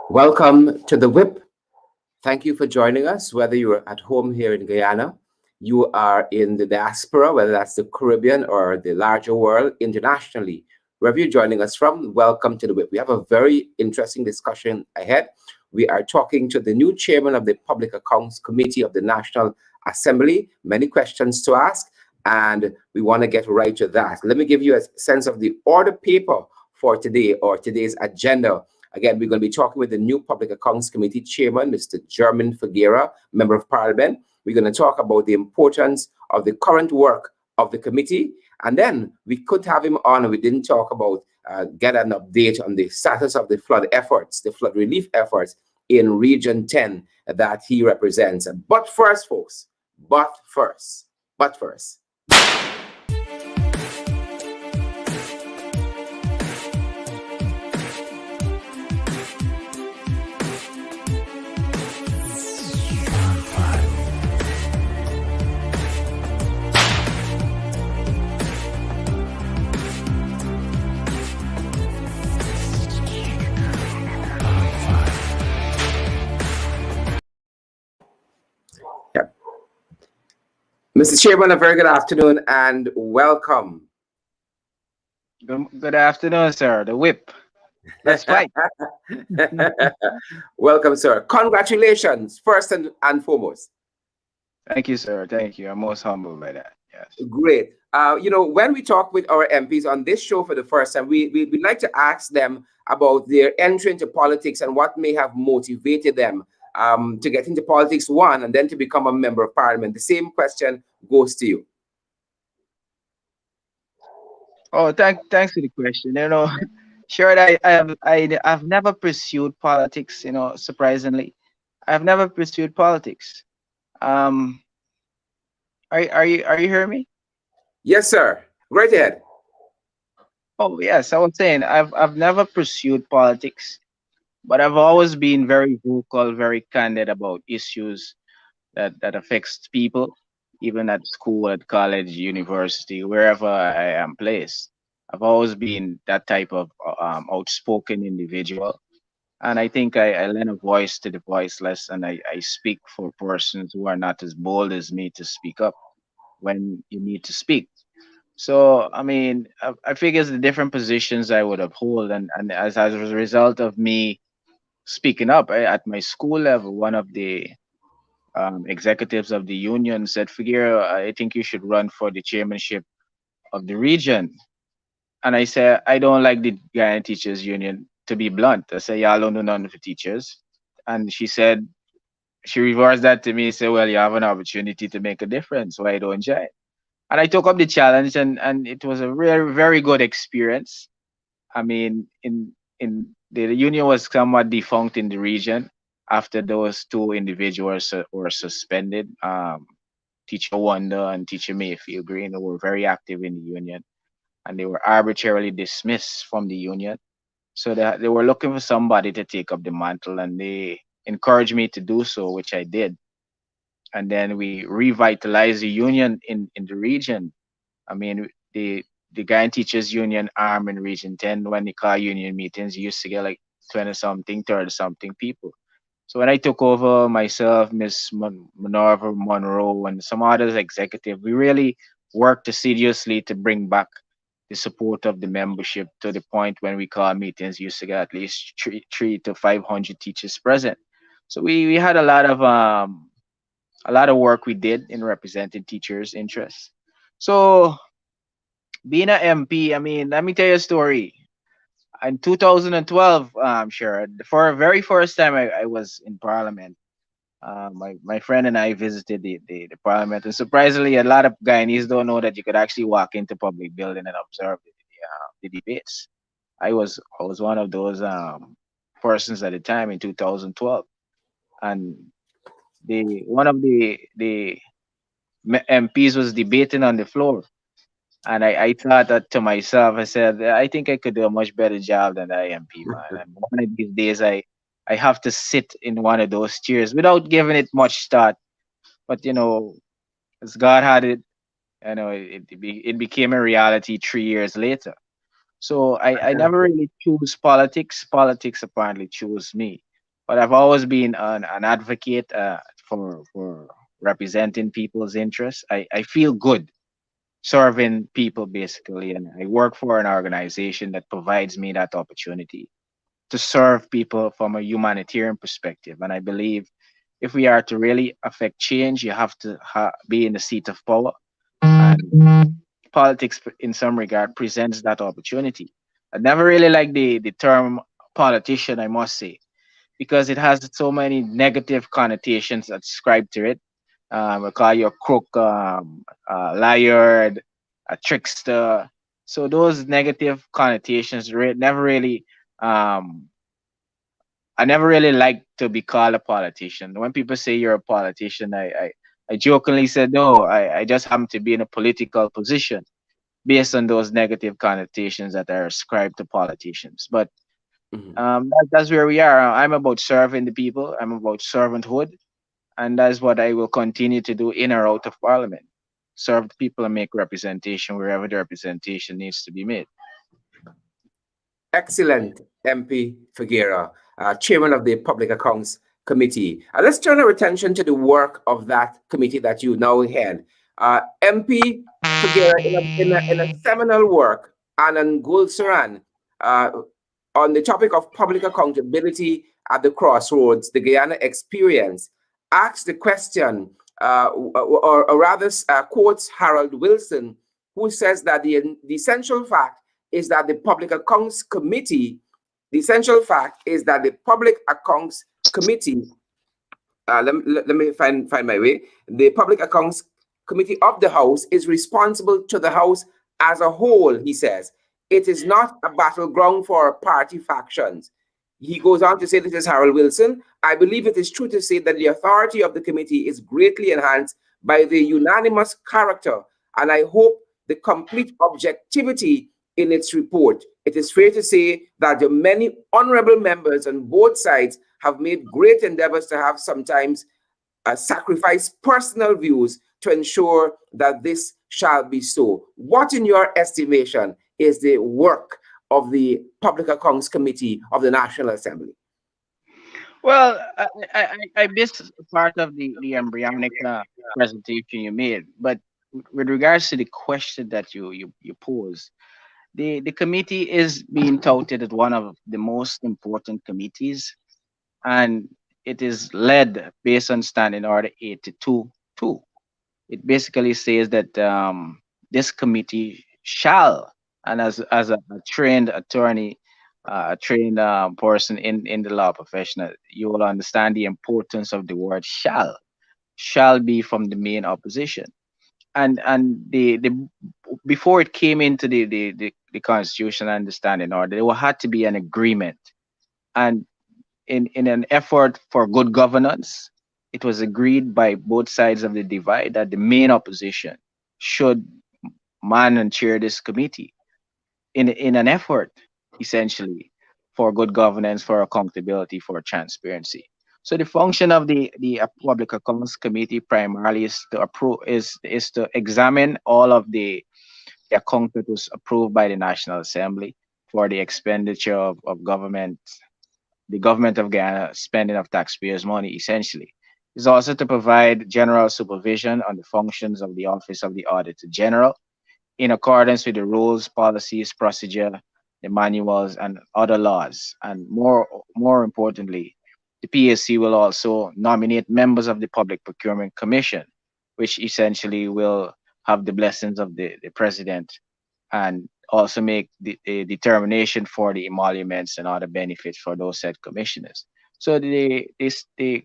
Welcome to the WHIP. Thank you for joining us, whether you're at home here in Guyana, you are in the diaspora, whether that's the Caribbean or the larger world internationally. Wherever you're joining us from, welcome to the WHIP. We have a very interesting discussion ahead. We are talking to the new chairman of the Public Accounts Committee of the National Assembly. Many questions to ask, and we want to get right to that. Let me give you a sense of the order paper for today or today's agenda. Again, we're going to be talking with the new Public Accounts Committee Chairman, Mr. Jermaine Figueira, Member of Parliament. We're going to talk about the importance of the current work of the committee. And then we could have him on, and we didn't talk about, get an update on the status of the flood efforts, the flood relief efforts in Region 10 that he represents. But first, folks, but first. Mr. Chairman, a very good afternoon and welcome. Good afternoon, sir. The whip. Let's fight. Welcome, sir. Congratulations, first and foremost. Thank you, sir. Thank you. I'm most humbled by that. Yes. Great. When we talk with our MPs on this show for the first time, we like to ask them about their entry into politics and what may have motivated them to get into politics, one, and then to become a member of parliament. The same question goes to you. Oh, thanks for the question. Sure, I've never pursued politics. Surprisingly, I've never pursued politics. Are you hearing me? Yes, sir. Right ahead. Oh, yes. I was saying I've never pursued politics, but I've always been very vocal, very candid about issues that affects people, even at school, at college, university, wherever I am placed. I've always been that type of outspoken individual. And I think I lend a voice to the voiceless, and I speak for persons who are not as bold as me to speak up when you need to speak. So, I mean, I figure the different positions I would uphold, and as a result of me speaking up at my school level, one of the executives of the union said, Figueira, I think you should run for the chairmanship of the region. And I said, I don't like the Guyana Teachers Union, to be blunt. I said, y'all don't know none of the teachers. And she said, she reversed that to me, said, well, you have an opportunity to make a difference. Why don't you? And I took up the challenge, and it was a very, very good experience. I mean, in the union was somewhat defunct in the region after those two individuals were suspended. Teacher Wonder and Teacher Mayfield Green, who were very active in the union, and they were arbitrarily dismissed from the union. So they were looking for somebody to take up the mantle, and they encouraged me to do so, which I did. And then we revitalized the union in the region. I mean, the Guyana Teachers Union arm in Region 10, when they call union meetings, used to get like 20 something, 30 something people. So when I took over, myself, Miss Minerva Monroe, and some others executive, we really worked assiduously to bring back the support of the membership to the point when we call meetings used to get at least three to 500 teachers present. So we had a lot of work we did in representing teachers' interests. So being an MP, I mean, let me tell you a story. In 2012, sure, for the very first time I was in Parliament, my friend and I visited the Parliament, and surprisingly, a lot of Guyanese don't know that you could actually walk into public building and observe the debates. I was one of those persons at the time in 2012, and the one of the MPs was debating on the floor. And I thought that to myself, I said, I think I could do a much better job than the IMP, man. And one of these days, I have to sit in one of those chairs without giving it much thought. But, as God had it, it became a reality 3 years later. So I never really choose politics. Politics apparently chose me. but I've always been an advocate for representing people's interests. I feel good serving people basically, and I work for an organization that provides me that opportunity to serve people from a humanitarian perspective. And I believe if we are to really affect change, you have to be in the seat of power. And politics, in some regard, presents that opportunity. I never really liked the term politician, I must say, because it has so many negative connotations ascribed to it. We call you a crook, a liar, a trickster. So those negative connotations never really um, I never really liked to be called a politician. When people say you're a politician, I jokingly said, no, I just happen to be in a political position based on those negative connotations that are ascribed to politicians. But Mhm. that's where we are. I'm about serving the people, I'm about servanthood, and that's what I will continue to do in or out of parliament. Serve the people and make representation wherever the representation needs to be made. Excellent, MP Figueira, Chairman of the Public Accounts Committee. Let's turn our attention to the work of that committee that you now head. MP Figueira, in a seminal work, Anand Gulsaran, uh, on the topic of public accountability at the crossroads, the Guyana experience, asks the question, or rather quotes Harold Wilson, who says that the essential fact is that the Public Accounts Committee, the essential fact is that the Public Accounts Committee, let me find my way. The Public Accounts Committee of the House is responsible to the House as a whole, he says. It is not a battleground for party factions. He goes on to say, this is Harold Wilson, I believe it is true to say that the authority of the committee is greatly enhanced by the unanimous character, and I hope the complete objectivity in its report. It is fair to say that the many honorable members on both sides have made great endeavors to have sometimes sacrifice personal views to ensure that this shall be so. What, in your estimation, is the work of the Public Accounts Committee of the National Assembly? Well, I missed part of the embryonic presentation you made, but with regards to the question that you posed, the committee is being touted as one of the most important committees, and it is led based on Standing Order 82-2. It basically says that this committee shall, and as a trained attorney, a trained person in the law profession, you will understand the importance of the word shall be from the main opposition. And the before it came into the constitution and the standing order, there had to be an agreement. And in an effort for good governance, it was agreed by both sides of the divide that the main opposition should man and chair this committee in an effort, essentially, for good governance, for accountability, for transparency. So the function of the Public Accounts Committee primarily is to approve is to examine all of the account that was approved by the National Assembly for the expenditure of government, the government of Guyana spending of taxpayers' money, essentially. Is also to provide general supervision on the functions of the Office of the Auditor General in accordance with the rules, policies, procedure, the manuals, and other laws. And more importantly, the PAC will also nominate members of the Public Procurement Commission, which essentially will have the blessings of the president, and also make the determination for the emoluments and other benefits for those said commissioners. So the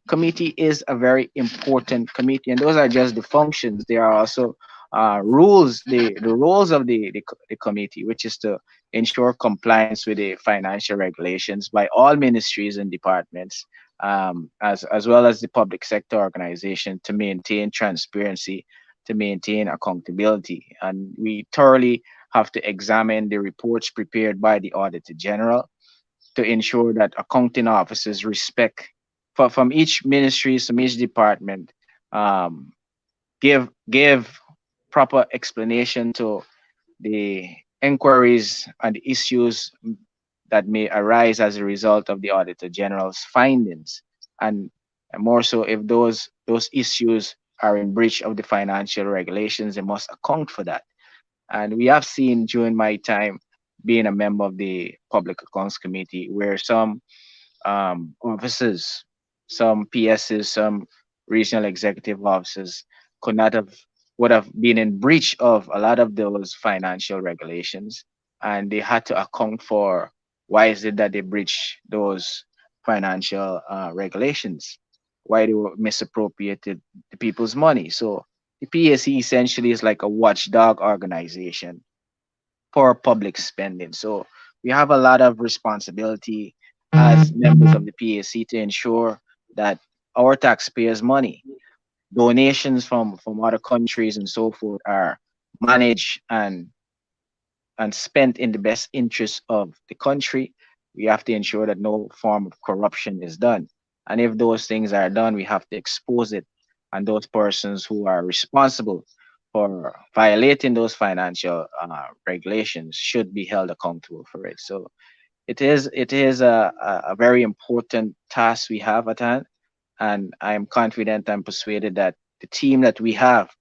committee is a very important committee, and those are just the functions. There are also rules, the rules of the committee, which is to ensure compliance with the financial regulations by all ministries and departments, as well as the public sector organization, to maintain transparency, to maintain accountability. And we thoroughly have to examine the reports prepared by the Auditor General to ensure that accounting officers respect from each ministry, from each department, um, give proper explanation to the inquiries and the issues that may arise as a result of the Auditor General's findings, and more so if those issues are in breach of the financial regulations, they must account for that. And we have seen during my time being a member of the Public Accounts Committee where some officers, some PSs, some regional executive officers could not have would have been in breach of a lot of those financial regulations, and they had to account for why is it that they breached those financial regulations, why they were misappropriated the people's money. So the PSC essentially is like a watchdog organization for public spending. So we have a lot of responsibility as members of the PAC to ensure that our taxpayers' money, donations from other countries and so forth, are managed and spent in the best interest of the country. We have to ensure that no form of corruption is done. And if those things are done, we have to expose it. And those persons who are responsible for violating those financial regulations should be held accountable for it. So it is a very important task we have at hand. And I'm confident and persuaded that the team that we have,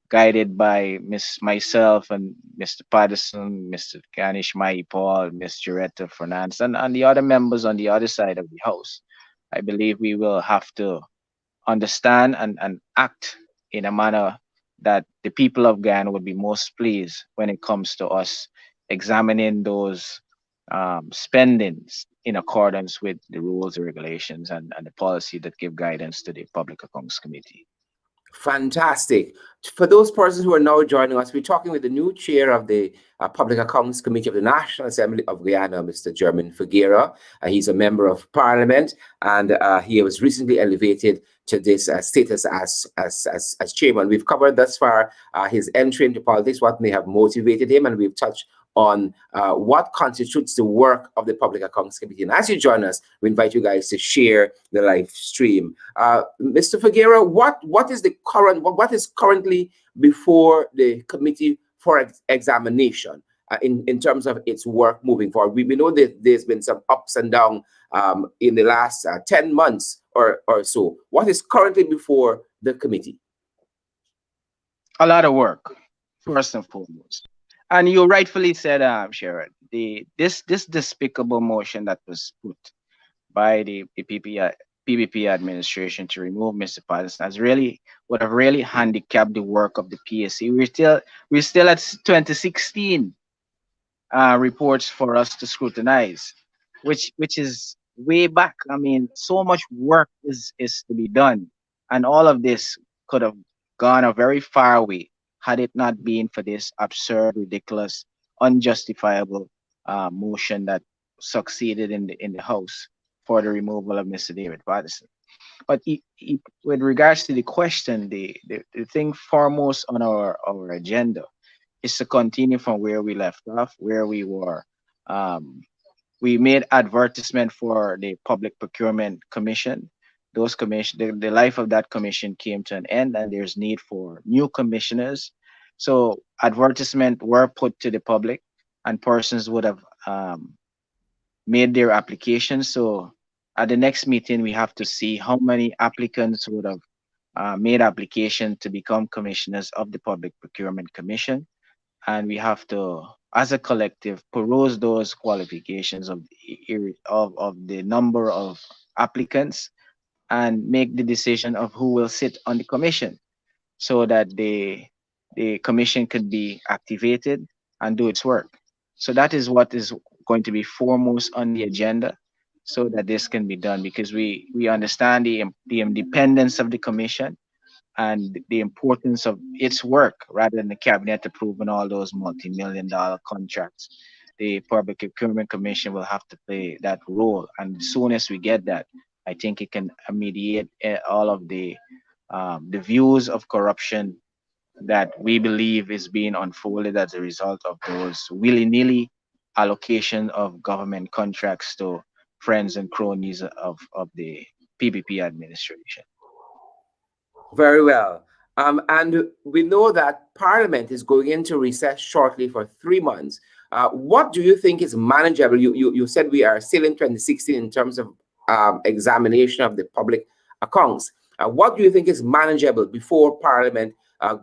guided by myself and Mr. Patterson, Mr. Kanish Mai Paul, Ms. Joretta Fernandez, and the other members on the other side of the house. I believe we will have to understand and act in a manner that the people of Guyana would be most pleased when it comes to us examining those spendings in accordance with the rules, the regulations, and the policy that give guidance to the Public Accounts Committee. Fantastic. For those persons who are now joining us, we're talking with the new chair of the Public Accounts Committee of the National Assembly of Guyana, Mr. Jermaine Figueira. He's a member of parliament, and he was recently elevated to this status as chairman. We've covered thus far his entry into politics, what may have motivated him, and we've touched on what constitutes the work of the Public Accounts Committee. And as you join us, we invite you guys to share the live stream. Mr. Figueira, what is currently before the committee for examination in terms of its work moving forward? We know that there's been some ups and downs in the last 10 months or so. What is currently before the committee? A lot of work, first and foremost. And you rightfully said, Sharon, this despicable motion that was put by the PPP administration to remove Mr. Patterson has really would have really handicapped the work of the PSC. We're still at 2016 reports for us to scrutinize, which is way back. I mean, so much work is to be done, and all of this could have gone a very far way had it not been for this absurd, ridiculous, unjustifiable motion that succeeded in the House for the removal of Mr. David Patterson. But with regards to the question, the thing foremost on our agenda is to continue from where we left off, where we were. We made advertisement for the Public Procurement Commission. Those commission, the life of that commission came to an end, and there's need for new commissioners. So advertisement were put to the public, and persons would have made their applications. So at the next meeting, we have to see how many applicants would have made application to become commissioners of the Public Procurement Commission, and we have to, as a collective, peruse those qualifications of the number of applicants and make the decision of who will sit on the commission so that the commission could be activated and do its work. So that is what is going to be foremost on the agenda so that this can be done, because we understand the independence of the commission and the importance of its work rather than the cabinet approving all those multi-million-dollar contracts. The Public Procurement Commission will have to play that role, and as soon as we get that, I think it can mediate all of the views of corruption that we believe is being unfolded as a result of those willy-nilly allocation of government contracts to friends and cronies of the PPP administration. Very well. And we know that Parliament is going into recess shortly for 3 months. What do you think is manageable? You said we are still in 2016 in terms of examination of the public accounts. What do you think is manageable before Parliament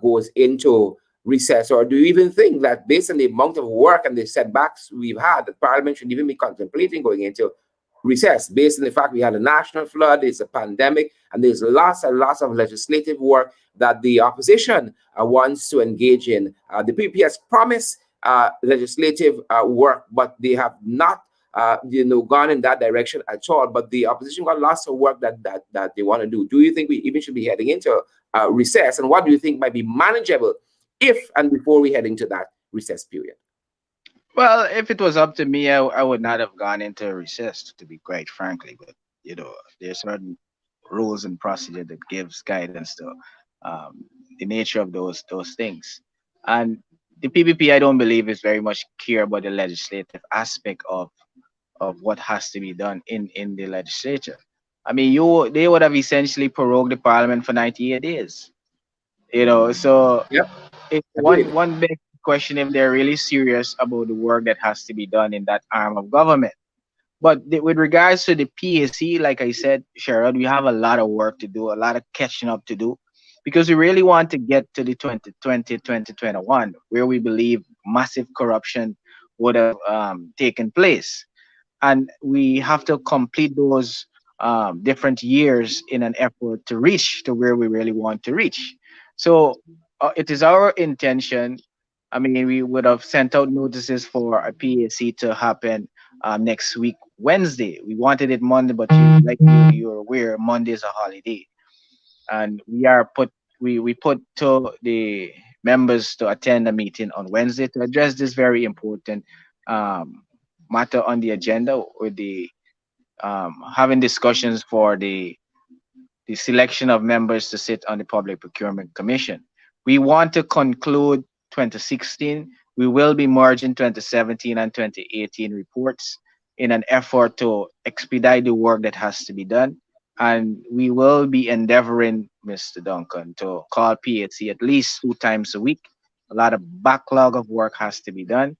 goes into recess? Or do you even think that based on the amount of work and the setbacks we've had, that Parliament should even be contemplating going into recess based on the fact we had a national flood, it's a pandemic, and there's lots and lots of legislative work that the opposition wants to engage in. The PPP has promised legislative work, but they have not, gone in that direction at all. But the opposition got lots of work that they want to do. Do you think we even should be heading into recess? And what do you think might be manageable if and before we head into that recess period? Well, if it was up to me, I would not have gone into recess, to be quite frankly. But there's certain rules and procedure that gives guidance to the nature of those things. And the PPP, I don't believe, is very much clear about the legislative aspect of what has to be done in the legislature. I mean, they would have essentially prorogued the parliament for 98 days. So Yep, one agreed. one big question if they're really serious about the work that has to be done in that arm of government. But with regards to the PAC, like I said, Sherrod, we have a lot of work to do, a lot of catching up to do, because we really want to get to the 2020 2021, where we believe massive corruption would have taken place. And we have to complete those different years in an effort to reach to where we really want to reach. So it is our intention. I mean, we would have sent out notices for a PAC to happen next week, Wednesday. We wanted it Monday, but you're aware, Monday is a holiday, and we put to the members to attend a meeting on Wednesday to address this very important um, matter on the agenda, with the having discussions for the selection of members to sit on the Public Procurement Commission. We want to conclude 2016. We will be merging 2017 and 2018 reports in an effort to expedite the work that has to be done. And we will be endeavoring, Mr. Duncan, to call PHC at least 2 times a week. A lot of backlog of work has to be done.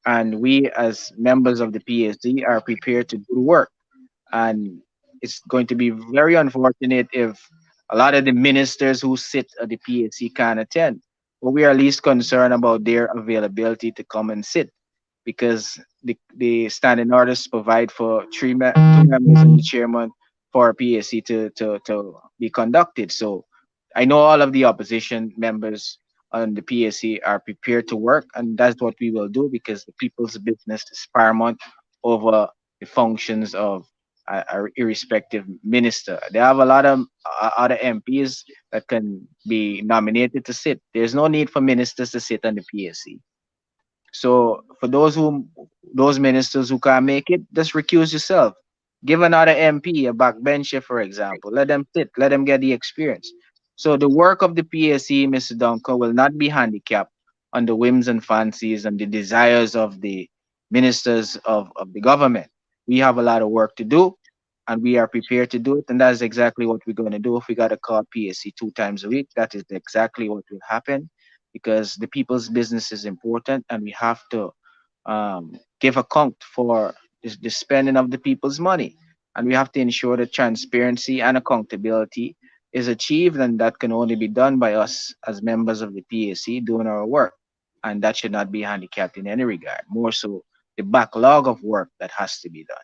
And we, as members of the PhD, are prepared to do the work. And it's going to be very unfortunate if a lot of the ministers who sit at the PHC can't attend. But we are least concerned about their availability to come and sit, because the standing orders provide for 2 members and the chairman for a PSC to be conducted. So I know all of the opposition members on the PSC are prepared to work, and that's what we will do, because the people's business is paramount over the functions of a irrespective minister. They have a lot of other MPs that can be nominated to sit. There's no need for ministers to sit on the PSC. So for those ministers who can't make it, just recuse yourself. Give another MP a backbencher, for example. Let them sit. Let them get the experience. So the work of the PSC, Mr. Duncan, will not be handicapped on the whims and fancies and the desires of the ministers of the government. We have a lot of work to do, and we are prepared to do it. And that's exactly what we're going to do. If we got to call PSC 2 times a week, that is exactly what will happen, because the people's business is important, and we have to give account for the spending of the people's money. And we have to ensure that transparency and accountability is achieved, and that can only be done by us as members of the PAC doing our work. And that should not be handicapped in any regard, more so the backlog of work that has to be done.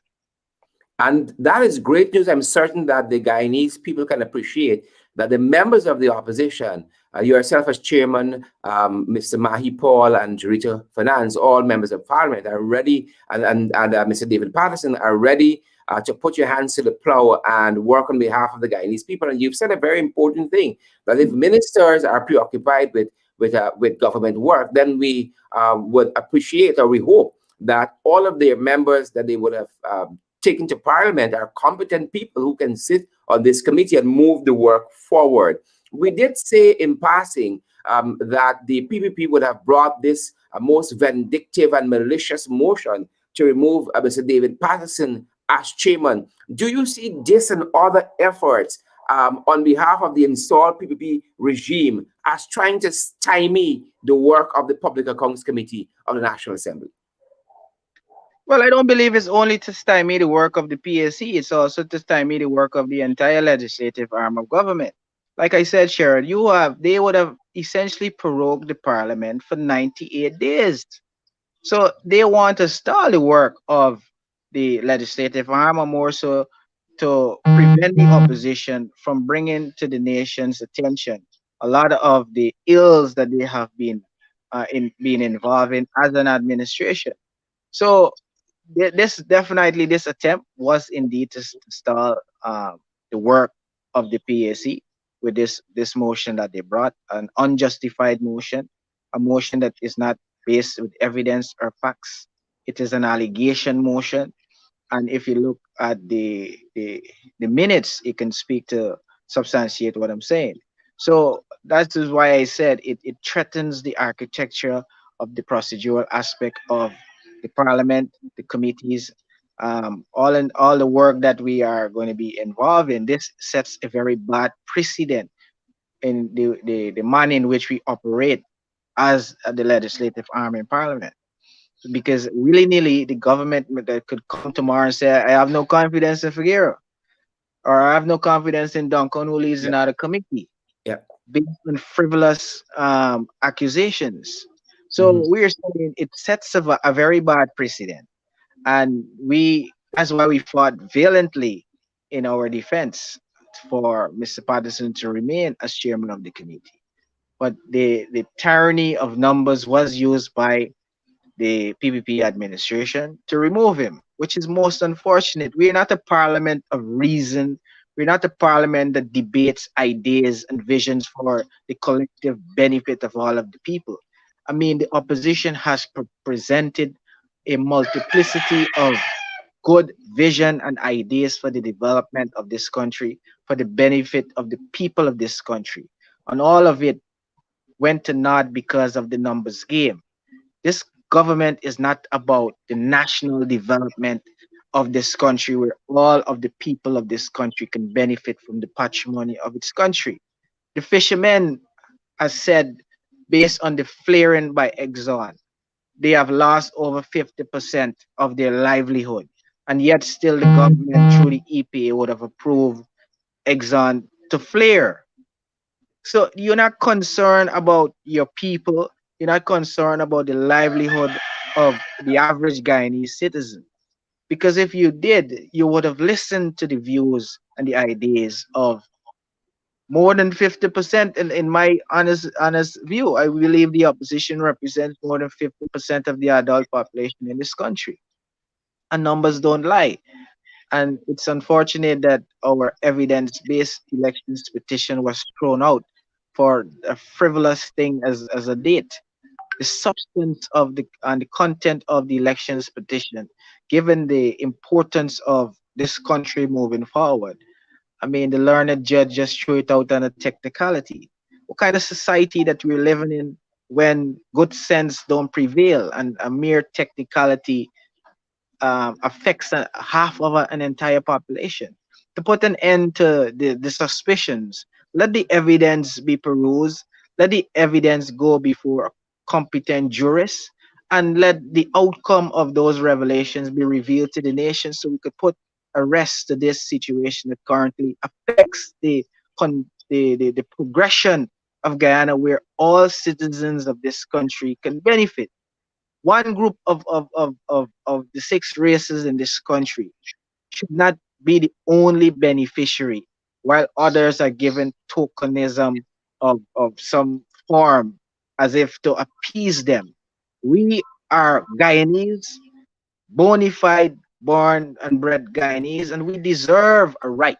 And that is great news. I'm certain that the Guyanese people can appreciate that the members of the opposition, yourself as chairman, Mr. Mahi Paul and Jarita Finance, all members of parliament are ready, and Mr. David Patterson are ready to put your hands to the plow and work on behalf of the Guyanese people. And you've said a very important thing, that if ministers are preoccupied with government work, then we would appreciate, or we hope, that all of their members that they would have taken to parliament are competent people who can sit on this committee and move the work forward. We did say in passing that the PPP would have brought this most vindictive and malicious motion to remove Mr. David Patterson as chairman. Do you see this and other efforts on behalf of the installed PPP regime as trying to stymie the work of the Public Accounts Committee of the National Assembly? Well, I don't believe it's only to stymie the work of the PSC. It's also to stymie the work of the entire legislative arm of government. Like I said, Sharon, they would have essentially prorogued the parliament for 98 days. So they want to stall the work of the legislative arm, or more so to prevent the opposition from bringing to the nation's attention a lot of the ills that they have been in being involved in as an administration. So this definitely, this attempt was indeed to stall the work of the PAC with this motion that they brought, an unjustified motion, a motion that is not based with evidence or facts. It is an allegation motion, and if you look at the minutes, it can speak to substantiate what I'm saying. So that is why I said it threatens the architecture of the procedural aspect of the parliament, the committees, all the work that we are going to be involved in. This sets a very bad precedent in the manner in which we operate as the legislative arm in parliament, because willy-nilly the government that could come tomorrow and say, I have no confidence in Figueira, or I have no confidence in Duncan, who leads Yep. another committee, Yep. based on frivolous accusations. Hmm. So we're saying it sets a very bad precedent, and we that's why we fought valiantly in our defense for Mr. Patterson to remain as chairman of the committee. But the tyranny of numbers was used by the PPP administration to remove him, which is most unfortunate. We're not a parliament of reason. We're not a parliament that debates ideas and visions for the collective benefit of all of the people. I mean, the opposition has presented a multiplicity of good vision and ideas for the development of this country, for the benefit of the people of this country. And all of it went to naught because of the numbers game. This government is not about the national development of this country, where all of the people of this country can benefit from the patrimony of its country. The fishermen, as said, based on the flaring by Exxon, they have lost over 50% of their livelihood. And yet still the government through the EPA would have approved Exxon to flare. So you're not concerned about your people. You're not concerned about the livelihood of the average Guyanese citizen. Because if you did, you would have listened to the views and the ideas of more than 50%. In my honest view, I believe the opposition represents more than 50% of the adult population in this country. And numbers don't lie. And it's unfortunate that our evidence-based elections petition was thrown out for a frivolous thing as a date. The substance of the and the content of the elections petition, given the importance of this country moving forward. I mean, the learned judge just threw it out on a technicality. What kind of society that we're living in when good sense don't prevail and a mere technicality affects half of an entire population? To put an end to the suspicions, let the evidence be perused, let the evidence go before competent jurists, and let the outcome of those revelations be revealed to the nation, so we could put a rest to this situation that currently affects the progression of Guyana, where all citizens of this country can benefit. One group of the six races in this country should not be the only beneficiary, while others are given tokenism of some form as if to appease them. We are Guyanese, bona fide, born and bred Guyanese, and we deserve a right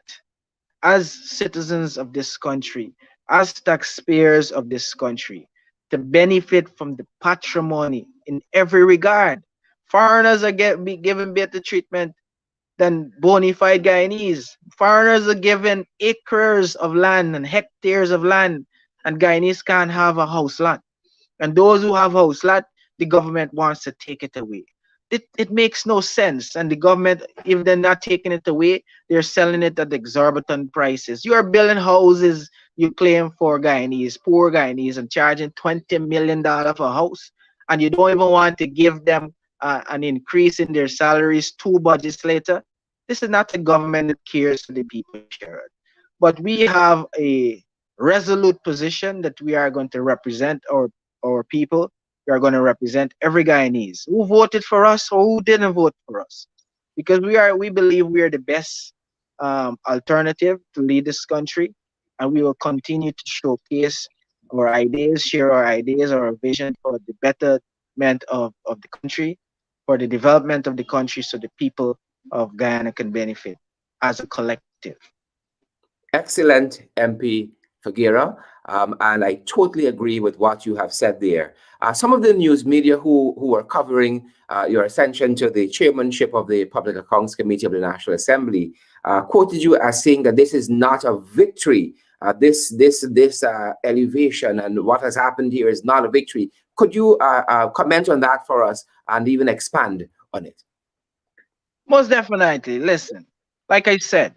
as citizens of this country, as taxpayers of this country, to benefit from the patrimony in every regard. Foreigners be given better treatment than bona fide Guyanese. Foreigners are given acres of land and hectares of land, and Guyanese can't have a house lot. And those who have house lot, the government wants to take it away. It makes no sense. And the government, if they're not taking it away, they're selling it at exorbitant prices. You are building houses you claim for Guyanese, poor Guyanese, and charging $20 million for a house. And you don't even want to give them an increase in their salaries 2 budgets later. This is not a government that cares for the people, Sherrod. But we have a resolute position that we are going to represent our people. We are going to represent every Guyanese who voted for us or who didn't vote for us, because we believe we are the best alternative to lead this country, and we will continue to showcase our ideas, share our ideas, our vision for the betterment of the country, for the development of the country, so the people of Guyana can benefit as a collective. Excellent, MP Figueira. And I totally agree with what you have said there. Some of the news media who are covering your ascension to the chairmanship of the Public Accounts Committee of the National Assembly quoted you as saying that this is not a victory. This elevation and what has happened here is not a victory. Could you comment on that for us and even expand on it? Most definitely. Listen, like I said,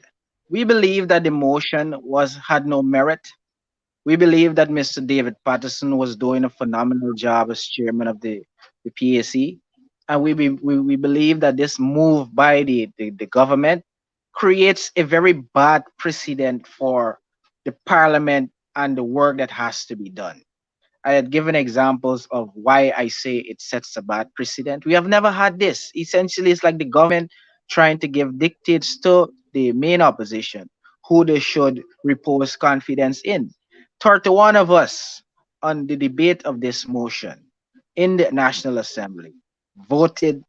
we believe that the motion was had no merit. We believe that Mr. David Patterson was doing a phenomenal job as chairman of the PAC. And we believe that this move by the government creates a very bad precedent for the parliament and the work that has to be done. I had given examples of why I say it sets a bad precedent. We have never had this. Essentially, it's like the government trying to give dictates to the main opposition who they should repose confidence in. 31 of us on the debate of this motion in the National Assembly voted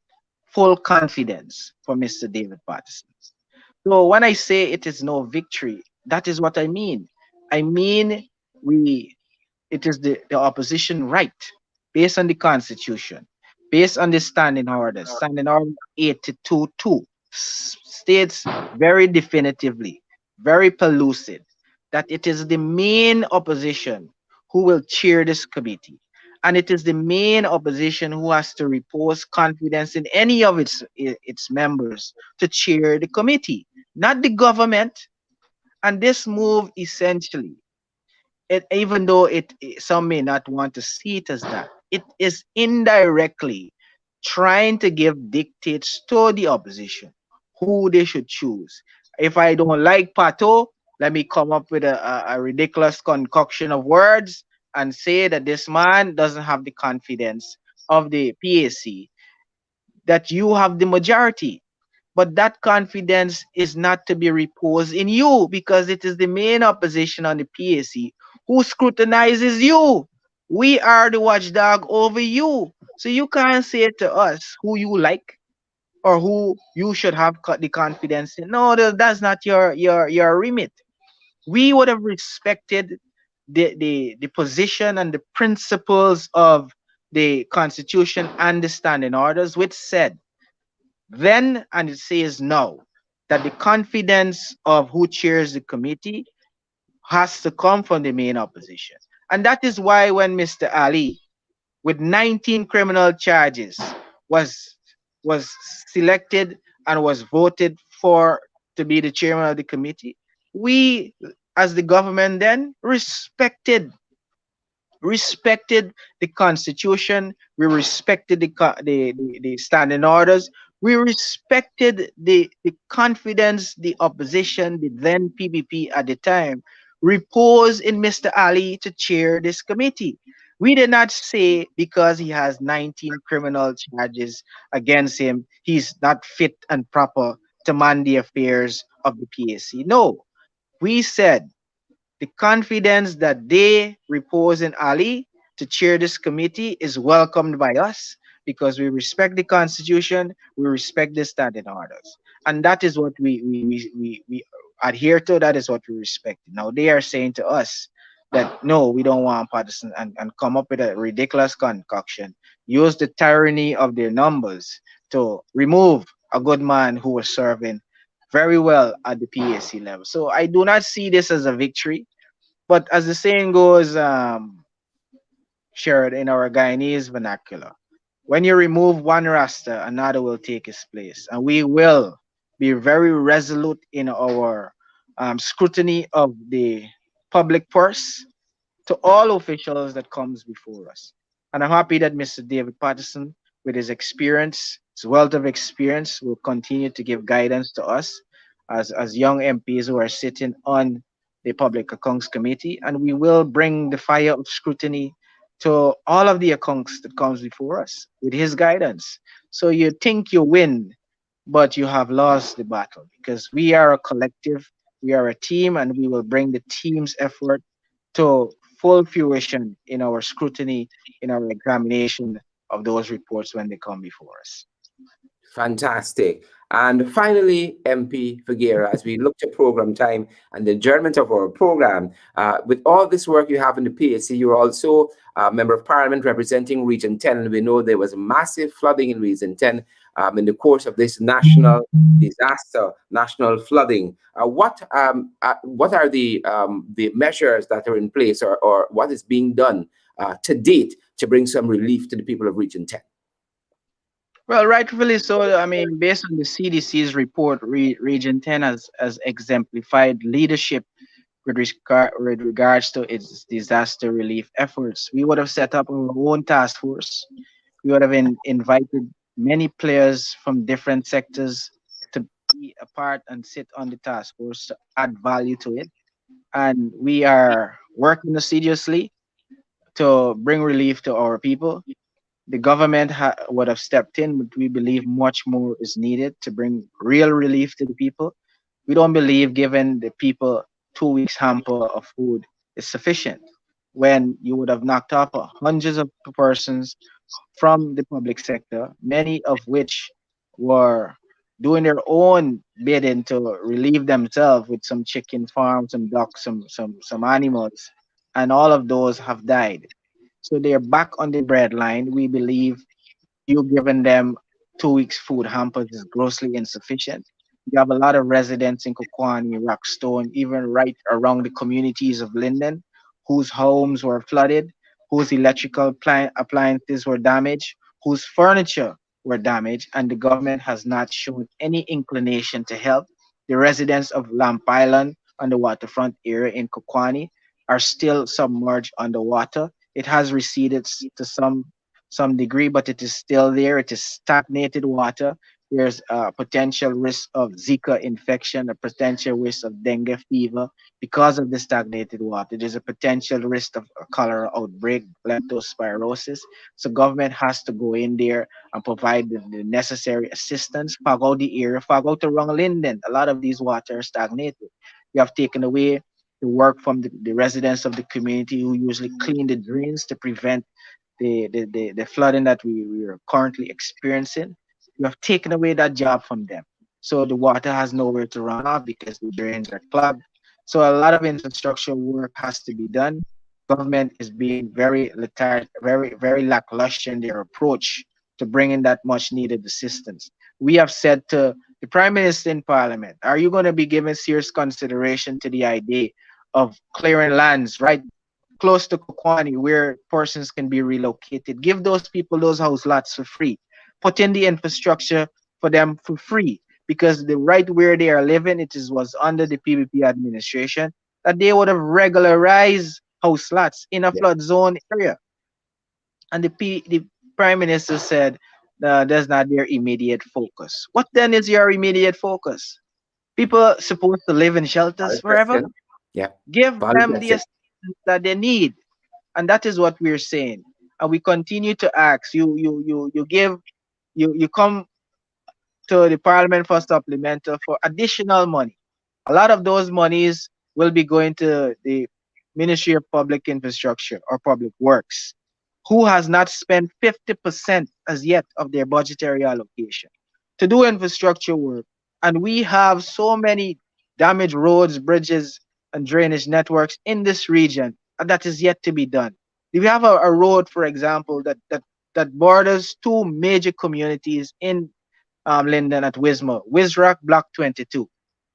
full confidence for Mr. David Patterson. So when I say it is no victory, that is what I mean. I mean we it is the opposition right based on the constitution, based on the standing orders. Standing order 82.2 states very definitively, very pellucid, that it is the main opposition who will chair this committee. And it is the main opposition who has to repose confidence in any of its members to chair the committee, not the government. And this move essentially, even though some may not want to see it as that, it is indirectly trying to give dictates to the opposition who they should choose. If I don't like Pato, let me come up with a ridiculous concoction of words and say that this man doesn't have the confidence of the PAC, that you have the majority. But that confidence is not to be reposed in you, because it is the main opposition on the PAC who scrutinizes you. We are the watchdog over you. So you can't say to us who you like or who you should have the confidence in. No, that's not your remit. We would have respected the position and the principles of the Constitution and the standing orders, which said then, and it says now, that the confidence of who chairs the committee has to come from the main opposition. And that is why when Mr. Ali, with 19 criminal charges, was was selected and was voted for to be the chairman of the committee, we, as the government then, respected the constitution, we respected the standing orders, we respected the confidence the opposition, the then PPP at the time, reposed in Mr. Ali to chair this committee. We did not say because he has 19 criminal charges against him, he's not fit and proper to man the affairs of the PAC. No, we said the confidence that they repose in Ali to chair this committee is welcomed by us because we respect the Constitution, we respect the standing orders. And that is what we adhere to, that is what we respect. Now they are saying to us that no, we don't want partisan, and come up with a ridiculous concoction, use the tyranny of their numbers to remove a good man who was serving very well at the PAC level. So I do not see this as a victory. But as the saying goes, shared in our Guyanese vernacular, when you remove one Rasta, another will take his place. And we will be very resolute in our scrutiny of the public purse to all officials that comes before us. And I'm happy that Mr. David Patterson with his wealth of experience, will continue to give guidance to us as young MPs who are sitting on the Public Accounts Committee, and we will bring the fire of scrutiny to all of the accounts that comes before us with his guidance. So you think you win, but you have lost the battle because we are a collective, we are a team, and we will bring the team's effort to full fruition in our scrutiny, in our examination of those reports when they come before us. Fantastic. And finally, MP Figueira, as we look to program time and the adjournment of our program, with all this work you have in the PAC, you're also a member of parliament representing Region 10. And we know there was massive flooding in Region 10 in the course of this national disaster, national flooding. What are the measures that are in place, or what is being done to date to bring some relief to the people of Region 10? Well, rightfully so. I mean, based on the CDC's report, Region 10 has exemplified leadership with regards to its disaster relief efforts. We would have set up our own task force. We would have invited many players from different sectors to be a part and sit on the task force to add value to it. And we are working assiduously to bring relief to our people. The government would have stepped in, but we believe much more is needed to bring real relief to the people. We don't believe giving the people 2 weeks hamper of food is sufficient when you would have knocked off hundreds of persons from the public sector, many of which were doing their own bidding to relieve themselves with some chicken farms, some ducks, some animals, and all of those have died. So they're back on the breadline. We believe you giving them 2 weeks food hampers is grossly insufficient. You have a lot of residents in Kokwani, Rockstone, even right around the communities of Linden, whose homes were flooded, whose electrical appliances were damaged, whose furniture were damaged, and the government has not shown any inclination to help. The residents of Lamp Island on the waterfront area in Kokwani are still submerged underwater. It has receded to some degree, but it is still there. It is stagnated water. There's a potential risk of Zika infection, a potential risk of dengue fever because of the stagnated water. There's a potential risk of a cholera outbreak, leptospirosis. So government has to go in there and provide the necessary assistance, fog out the area, fog out around Linden. A lot of these water are stagnated. You have taken away the work from the residents of the community who usually clean the drains to prevent the flooding that we are currently experiencing. You have taken away that job from them. So the water has nowhere to run off because the drains are clogged. So a lot of infrastructure work has to be done. Government is being very lethargic, very lackluster in their approach to bringing that much needed assistance. We have said to the Prime Minister in Parliament, are you going to be giving serious consideration to the idea of clearing lands right close to Kokwani where persons can be relocated? Give those people those house lots for free. Put in the infrastructure for them for free because the right where they are living, was under the PVP administration that they would have regularized house lots in a Yeah. flood zone area. And the Prime Minister said that's not their immediate focus. What then is your immediate focus? People supposed to live in shelters Valid forever? question. Yeah. Give Valid them the question. assistance that they need, and that is what we're saying. And we continue to ask you come to the parliament for supplemental for additional money. A lot of those monies will be going to the Ministry of Public Infrastructure or Public Works, who has not spent 50% as yet of their budgetary allocation to do infrastructure work. And we have so many damaged roads, bridges, and drainage networks in this region, and that is yet to be done. We have a road, for example, that borders two major communities in Linden at Wismar, Wisrock Block 22.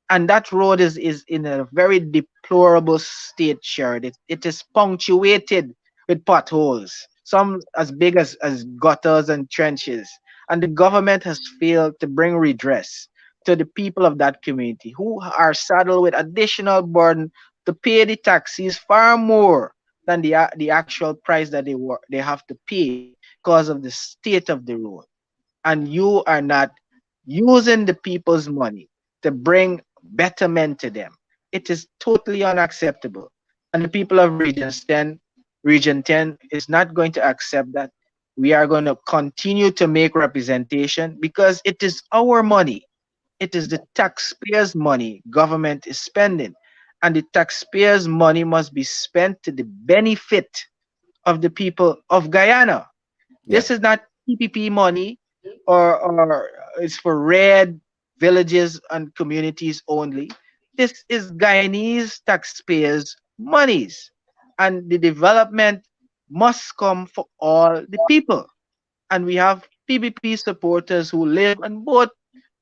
And that road is in a very deplorable state, Sharon. It is punctuated with potholes, some as big as gutters and trenches. And the government has failed to bring redress to the people of that community who are saddled with additional burden to pay the taxes far more than the actual price that they have to pay because of the state of the road, and you are not using the people's money to bring betterment to them. It is totally unacceptable. And the people of Region 10 is not going to accept that. We are going to continue to make representation because it is our money. It is the taxpayers' money government is spending. And the taxpayers' money must be spent to the benefit of the people of Guyana. Yeah. This is not PPP money, or it's for red villages and communities only. This is Guyanese taxpayers' monies. And the development must come for all the people. And we have PPP supporters who live on both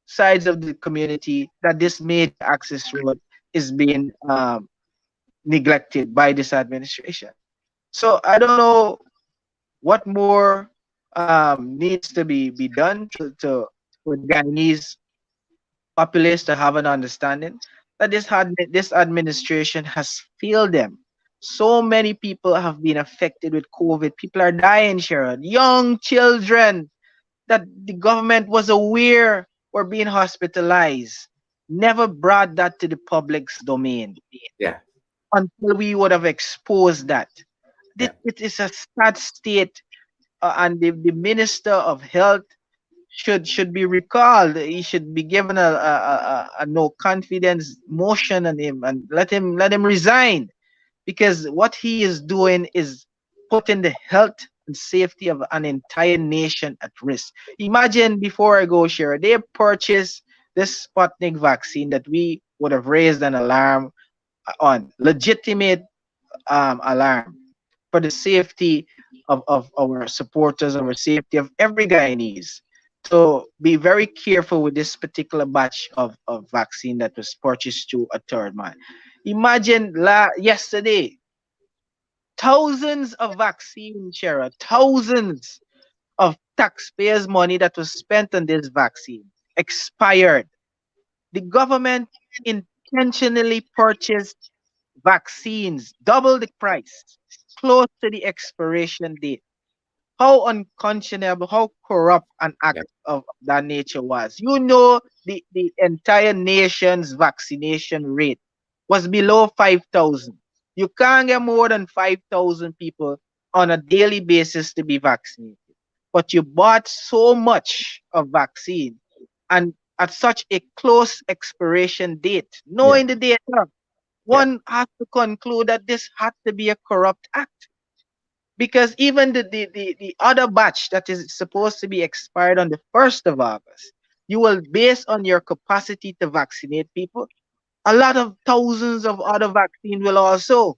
sides of the community that this major access road is being neglected by this administration. So I don't know what more needs to be done for the Guyanese populace to have an understanding that this administration has failed them. So many people have been affected with COVID. People are dying, Sharon. Young children that the government was aware were being hospitalized. Never brought that to the public's domain Yeah. until we would have exposed that. Yeah. It is a sad state, and the Minister of Health should be recalled. He should be given a no confidence motion on him, and let him resign, because what he is doing is putting the health and safety of an entire nation at risk. Imagine, before I go, share, they purchased this Sputnik vaccine that we would have raised an alarm on, legitimate alarm for the safety of our supporters, our safety of every Guyanese. So be very careful with this particular batch of vaccine that was purchased to a third man. Imagine yesterday, thousands of vaccine, Shara, thousands of taxpayers' money that was spent on this vaccine expired. The government intentionally purchased vaccines, double the price, close to the expiration date. How unconscionable, how corrupt an act Yeah. of that nature was. You know, the entire nation's vaccination rate was below 5,000. You can't get more than 5,000 people on a daily basis to be vaccinated. But you bought so much of vaccine, and at such a close expiration date, Yeah. knowing the data, Yeah. one has to conclude that this had to be a corrupt act, because even the other batch that is supposed to be expired on the 1st of August, you will, based on your capacity to vaccinate people, a lot of thousands of other vaccines will also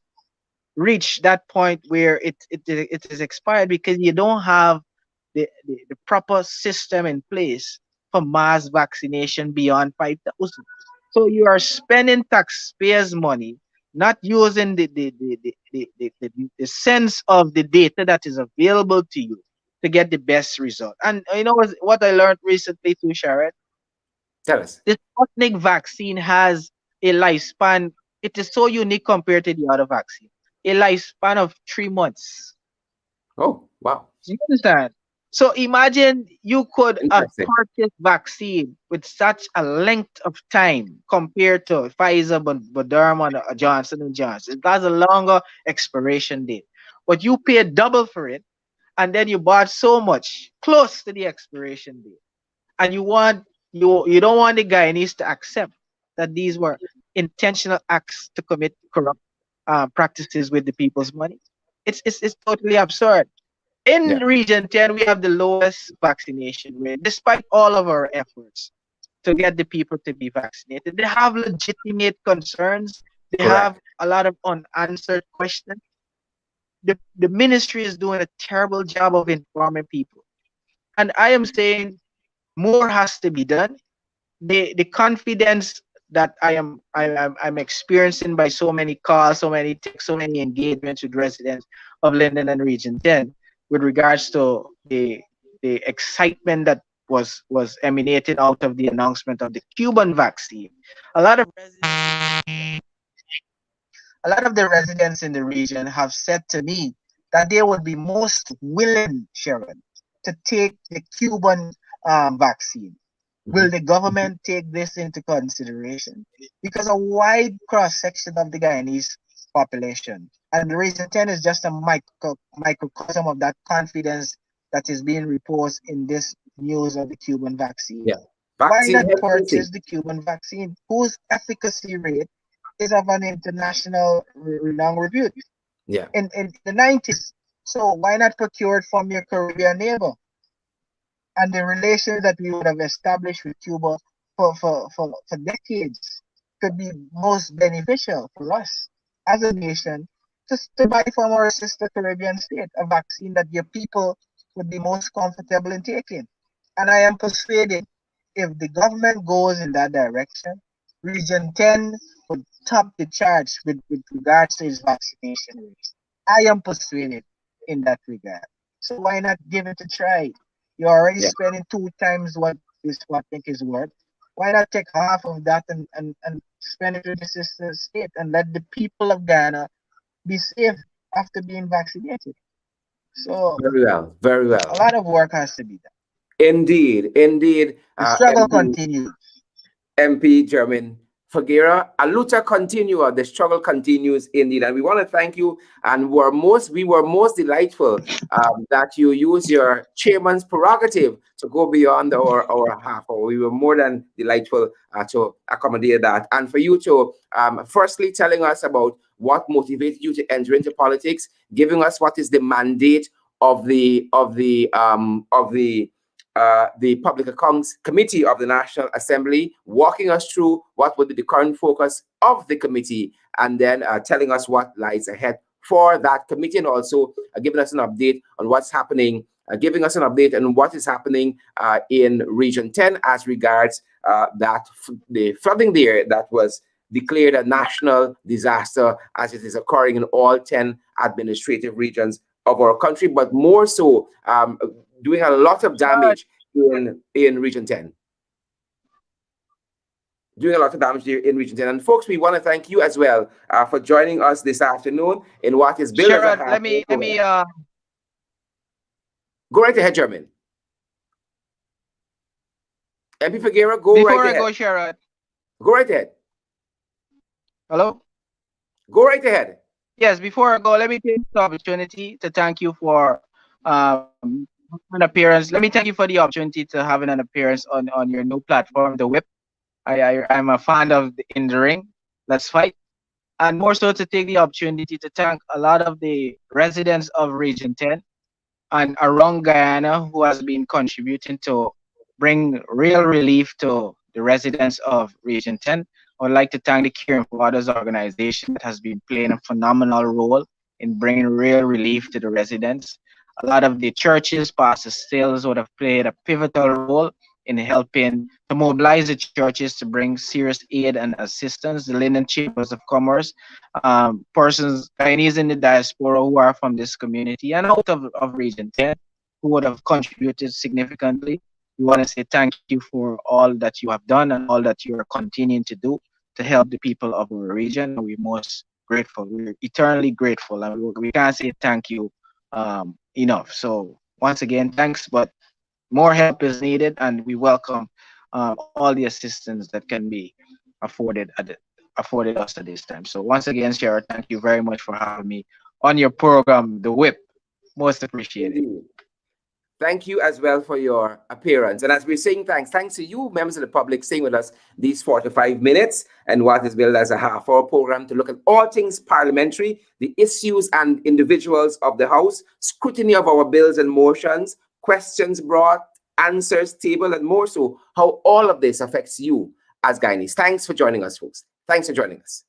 reach that point where it is expired, because you don't have the proper system in place for mass vaccination beyond 5,000. So you are spending taxpayers' money, not using the sense of the data that is available to you to get the best result. And you know what I learned recently too, Sharon? Tell us. This Sputnik vaccine has a lifespan. It is so unique compared to the other vaccine. A lifespan of 3 months. Oh, wow. Do you understand? So imagine you could have Interesting. purchased vaccine with such a length of time compared to Pfizer, Moderna, and Johnson and Johnson. It has a longer expiration date, but you paid double for it, and then you bought so much close to the expiration date, and you don't want the Guyanese to accept that these were intentional acts to commit corrupt practices with the people's money. It's totally absurd. In Yeah. Region 10, we have the lowest vaccination rate, despite all of our efforts to get the people to be vaccinated. They have legitimate concerns. They have Correct. a lot of unanswered questions. The ministry is doing a terrible job of informing people. And I am saying more has to be done. The confidence that I'm experiencing by so many calls, so many texts, so many engagements with residents of Linden and Region 10 with regards to the excitement that was emanating out of the announcement of the Cuban vaccine. A lot of a lot of the residents in the region have said to me that they would be most willing, Sharon, to take the Cuban vaccine. Will Mhm. the government take this into consideration? Because a wide cross section of the Guyanese population, and the Region 10 is just a microcosm of that confidence that is being reposed in this news of the Cuban vaccine. Yeah. Why Vaccine not hesitancy. purchase the Cuban vaccine, whose efficacy rate is of an international renowned repute Yeah. in the 90s? So why not procure it from your Caribbean neighbor? And the relations that we would have established with Cuba for decades could be most beneficial for us as a nation to buy from our sister Caribbean state a vaccine that your people would be most comfortable in taking. And I am persuaded if the government goes in that direction, Region 10 would top the charge with regards to its vaccination rates. I am persuaded in that regard. So why not give it a try? You're already Yeah. spending two times what this what I think is worth. Why not take half of that and spend it with the sister state and let the people of Ghana be safe after being vaccinated? So Very well. Very a well. lot of work has to be done. Indeed. Indeed. The struggle MP. continues. MP Jermaine Figueira, a luta continua. The struggle continues indeed, and we want to thank you. And we were most delightful that you use your chairman's prerogative to go beyond our half hour. We were more than delightful to accommodate that, and for you to firstly telling us about what motivated you to enter into politics, giving us what is the mandate of the Public Accounts Committee of the National Assembly, walking us through what would be the current focus of the committee, and then telling us what lies ahead for that committee, and also giving us an update on what's happening, giving us an update on what is happening in Region 10 as regards the flooding there that was declared a national disaster as it is occurring in all 10 administrative regions of our country, but more so doing a lot of Sure. damage in Region 10. Doing a lot of damage here in Region 10. And folks, we want to thank you as well for joining us this afternoon in what is billed as a Sherrod, half let hour me let program. me Go right ahead, Jermaine. MP Figueira, go right before I ahead. go, Sherrod. Go right ahead. Hello? Go right ahead. Yes, before I go, let me take this opportunity to thank you for an appearance. Let me thank you for the opportunity to having an appearance on your new platform, the Whip. I'm a fan of In the Ring. Let's fight. And more so to take the opportunity to thank a lot of the residents of Region 10 and around Guyana who has been contributing to bring real relief to the residents of Region 10. I would like to thank the Caring for Others organization that has been playing a phenomenal role in bringing real relief to the residents. A lot of the churches, Pastor Stills would have played a pivotal role in helping to mobilize the churches to bring serious aid and assistance. The Linen Chambers of Commerce, persons, Guyanese in the diaspora who are from this community and out of Region 10 who would have contributed significantly. We want to say thank you for all that you have done and all that you are continuing to do to help the people of our region. And we're most grateful. We're eternally grateful. And we can't say thank you enough. So, once again, thanks. But more help is needed, and we welcome all the assistance that can be afforded afforded us at this time. So once again, Shara, thank you very much for having me on your program, The Whip. Most appreciated. Indeed. Thank you as well for your appearance. And as we're saying thanks to you, members of the public, staying with us these 45 minutes and what is billed as a half-hour program to look at all things parliamentary, the issues and individuals of the House, scrutiny of our bills and motions, questions brought, answers table, and more so, how all of this affects you as Guyanese. Thanks for joining us, folks. Thanks for joining us.